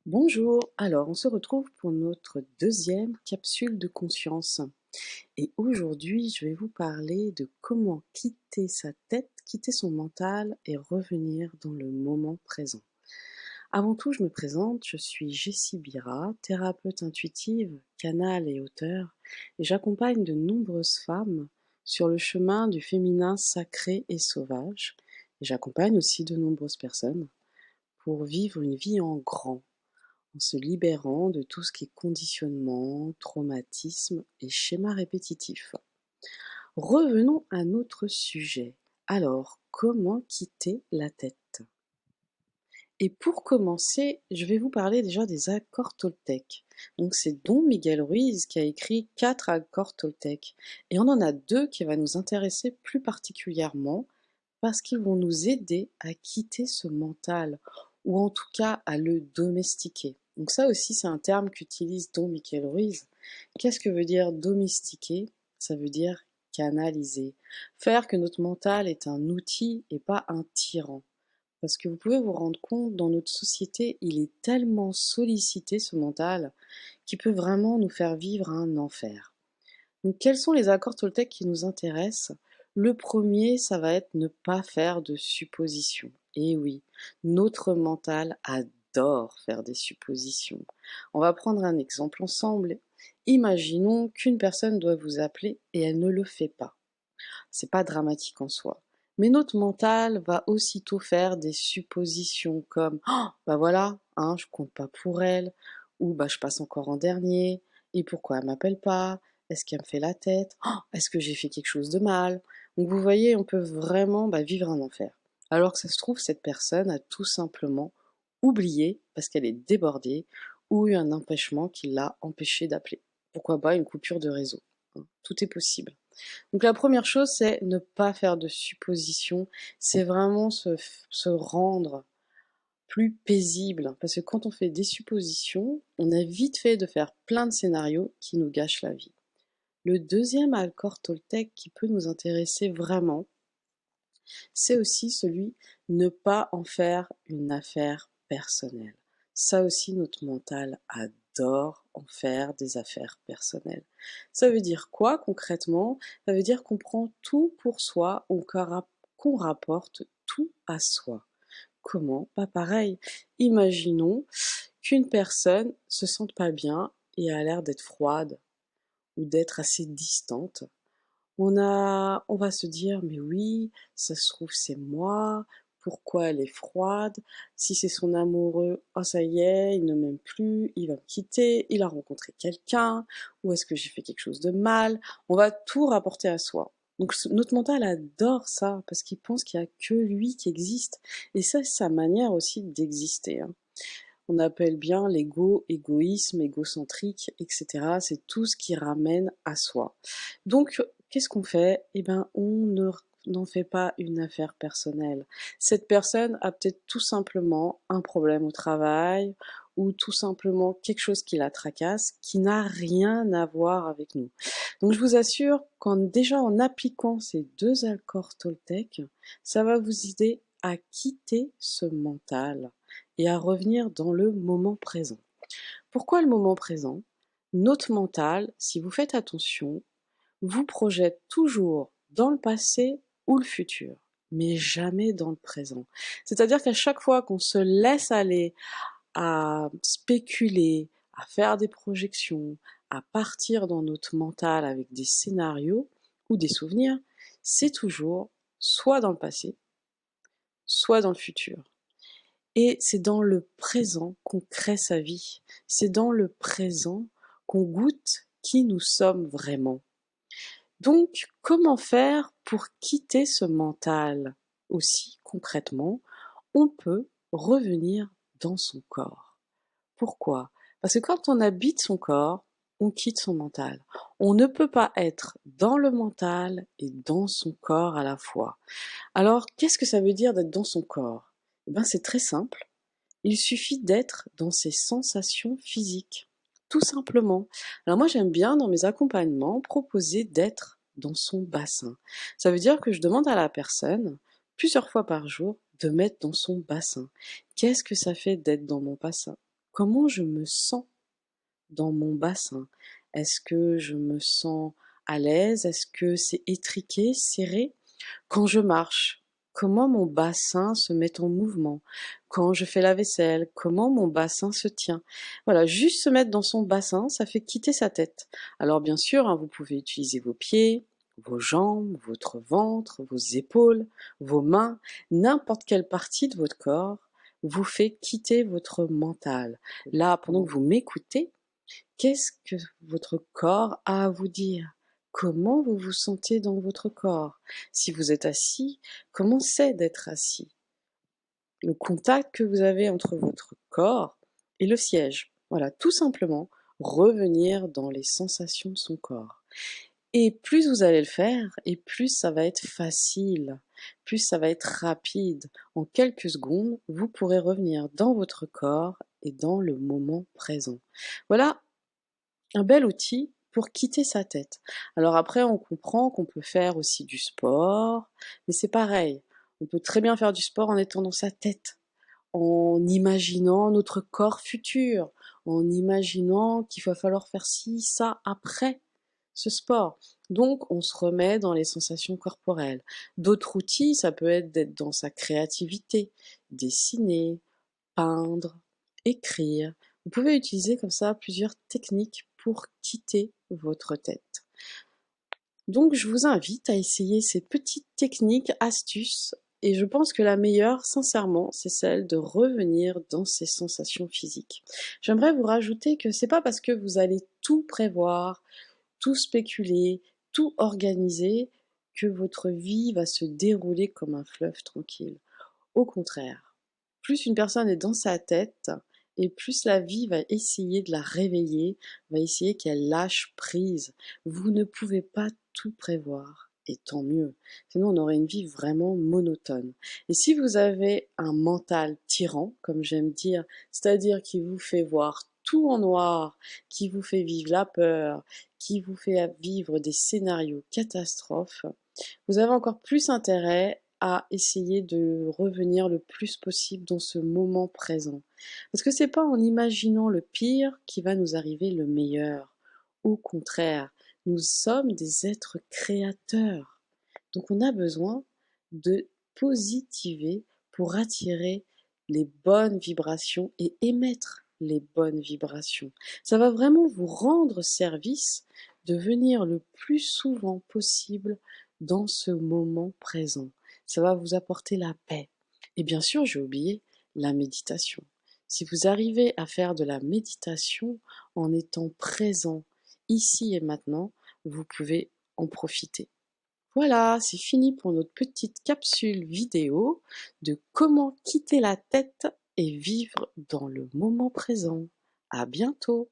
Bonjour, alors on se retrouve pour notre deuxième capsule de conscience. Et aujourd'hui, je vais vous parler de comment quitter sa tête, quitter son mental et revenir dans le moment présent. Avant tout, je me présente, je suis Jessie Bira, thérapeute intuitive, canal et auteur, et j'accompagne de nombreuses femmes sur le chemin du féminin sacré et sauvage. Et j'accompagne aussi de nombreuses personnes pour vivre une vie en grand en se libérant de tout ce qui est conditionnement, traumatisme et schéma répétitif. Revenons à notre sujet. Alors, comment quitter la tête? Et pour commencer, je vais vous parler déjà des accords Toltec. Donc c'est Don Miguel Ruiz qui a écrit 4 accords Toltec. Et on en a 2 qui vont nous intéresser plus particulièrement parce qu'ils vont nous aider à quitter ce mental, ou en tout cas à le domestiquer. Donc ça aussi, c'est un terme qu'utilise Don Miguel Ruiz. Qu'est-ce que veut dire domestiquer? Ça veut dire canaliser. Faire que notre mental est un outil et pas un tyran. Parce que vous pouvez vous rendre compte, dans notre société, il est tellement sollicité, ce mental, qu'il peut vraiment nous faire vivre un enfer. Donc, quels sont les accords Toltec qui nous intéressent? Le premier, ça va être ne pas faire de suppositions. Et oui, notre mental adore faire des suppositions. On va prendre un exemple ensemble. Imaginons qu'une personne doit vous appeler et elle ne le fait pas. C'est pas dramatique en soi. Mais notre mental va aussitôt faire des suppositions comme «Oh, bah voilà, hein, je compte pas pour elle», ou bah je passe encore en dernier, et pourquoi elle m'appelle pas? Est-ce qu'elle me fait la tête? Oh, est-ce que j'ai fait quelque chose de mal? Donc vous voyez, on peut vraiment vivre un enfer. Alors que ça se trouve, cette personne a tout simplement oublié parce qu'elle est débordée ou eu un empêchement qui l'a empêché d'appeler. Pourquoi pas une coupure de réseau, hein. Tout est possible. Donc la première chose, c'est ne pas faire de suppositions, c'est vraiment se rendre plus paisible. Parce que quand on fait des suppositions, on a vite fait de faire plein de scénarios qui nous gâchent la vie. Le deuxième accord Toltec qui peut nous intéresser vraiment, c'est aussi celui ne pas en faire une affaire personnelle. Ça aussi, notre mental adore en faire des affaires personnelles. Ça veut dire quoi concrètement? Ça veut dire qu'on prend tout pour soi ou qu'on rapporte tout à soi. Comment? Pas pareil. Imaginons qu'une personne se sente pas bien et a l'air d'être froide ou d'être assez distante. On va se dire: «Mais oui, ça se trouve c'est moi, pourquoi elle est froide? Si c'est son amoureux, oh ça y est, il ne m'aime plus, il va me quitter, il a rencontré quelqu'un, ou est-ce que j'ai fait quelque chose de mal?» On va tout rapporter à soi. Donc notre mental adore ça, parce qu'il pense qu'il y a que lui qui existe, et ça, c'est sa manière aussi d'exister, hein. On appelle bien l'ego, égoïsme, égocentrique, etc. C'est tout ce qui ramène à soi. Donc, qu'est-ce qu'on fait? Eh ben, n'en fait pas une affaire personnelle. Cette personne a peut-être tout simplement un problème au travail ou tout simplement quelque chose qui la tracasse, qui n'a rien à voir avec nous. Donc, je vous assure déjà en appliquant ces 2 accords Toltec, ça va vous aider à quitter ce mental et à revenir dans le moment présent. Pourquoi le moment présent? Notre mental, si vous faites attention, vous projette toujours dans le passé ou le futur, mais jamais dans le présent. C'est-à-dire qu'à chaque fois qu'on se laisse aller à spéculer, à faire des projections, à partir dans notre mental avec des scénarios ou des souvenirs, c'est toujours soit dans le passé, soit dans le futur. Et c'est dans le présent qu'on crée sa vie. C'est dans le présent qu'on goûte qui nous sommes vraiment. Donc, comment faire pour quitter ce mental? Aussi, concrètement, on peut revenir dans son corps. Pourquoi? Parce que quand on habite son corps, on quitte son mental. On ne peut pas être dans le mental et dans son corps à la fois. Alors, qu'est-ce que ça veut dire d'être dans son corps? Eh ben, c'est très simple. Il suffit d'être dans ses sensations physiques, tout simplement. Alors moi j'aime bien dans mes accompagnements proposer d'être dans son bassin. Ça veut dire que je demande à la personne, plusieurs fois par jour, de mettre dans son bassin. Qu'est-ce que ça fait d'être dans mon bassin? comment je me sens dans mon bassin. Est-ce que je me sens à l'aise? Est-ce que c'est étriqué, serré? Quand je marche, comment mon bassin se met en mouvement? Quand je fais la vaisselle, comment mon bassin se tient? Voilà, juste se mettre dans son bassin, ça fait quitter sa tête. Alors bien sûr, hein, vous pouvez utiliser vos pieds, vos jambes, votre ventre, vos épaules, vos mains, n'importe quelle partie de votre corps vous fait quitter votre mental. Là, pendant que vous m'écoutez, qu'est-ce que votre corps a à vous dire? Comment vous vous sentez dans votre corps? Si vous êtes assis, comment c'est d'être assis? Le contact que vous avez entre votre corps et le siège. Voilà, tout simplement revenir dans les sensations de son corps. Et plus vous allez le faire, et plus ça va être facile, plus ça va être rapide. En quelques secondes, vous pourrez revenir dans votre corps et dans le moment présent. Voilà un bel outil pour quitter sa tête. Alors après, on comprend qu'on peut faire aussi du sport, mais c'est pareil. On peut très bien faire du sport en étant dans sa tête, en imaginant notre corps futur, en imaginant qu'il va falloir faire ci, ça après ce sport. Donc, on se remet dans les sensations corporelles. D'autres outils, ça peut être d'être dans sa créativité, dessiner, peindre, écrire. Vous pouvez utiliser comme ça plusieurs techniques pour quitter votre tête. Donc je vous invite à essayer ces petites techniques, astuces, et je pense que la meilleure, sincèrement, c'est celle de revenir dans ces sensations physiques. J'aimerais vous rajouter que c'est pas parce que vous allez tout prévoir, tout spéculer, tout organiser, que votre vie va se dérouler comme un fleuve tranquille. Au contraire, plus une personne est dans sa tête, et plus la vie va essayer de la réveiller, va essayer qu'elle lâche prise. Vous ne pouvez pas tout prévoir, et tant mieux. Sinon, on aurait une vie vraiment monotone. Et si vous avez un mental tyran, comme j'aime dire, c'est-à-dire qui vous fait voir tout en noir, qui vous fait vivre la peur, qui vous fait vivre des scénarios catastrophes, vous avez encore plus intérêt à essayer de revenir le plus possible dans ce moment présent. Parce que c'est pas en imaginant le pire qui va nous arriver le meilleur. Au contraire, nous sommes des êtres créateurs. Donc on a besoin de positiver pour attirer les bonnes vibrations et émettre les bonnes vibrations. Ça va vraiment vous rendre service de venir le plus souvent possible dans ce moment présent. Ça va vous apporter la paix. Et bien sûr, j'ai oublié la méditation. Si vous arrivez à faire de la méditation en étant présent ici et maintenant, vous pouvez en profiter. Voilà, c'est fini pour notre petite capsule vidéo de comment quitter la tête et vivre dans le moment présent. À bientôt!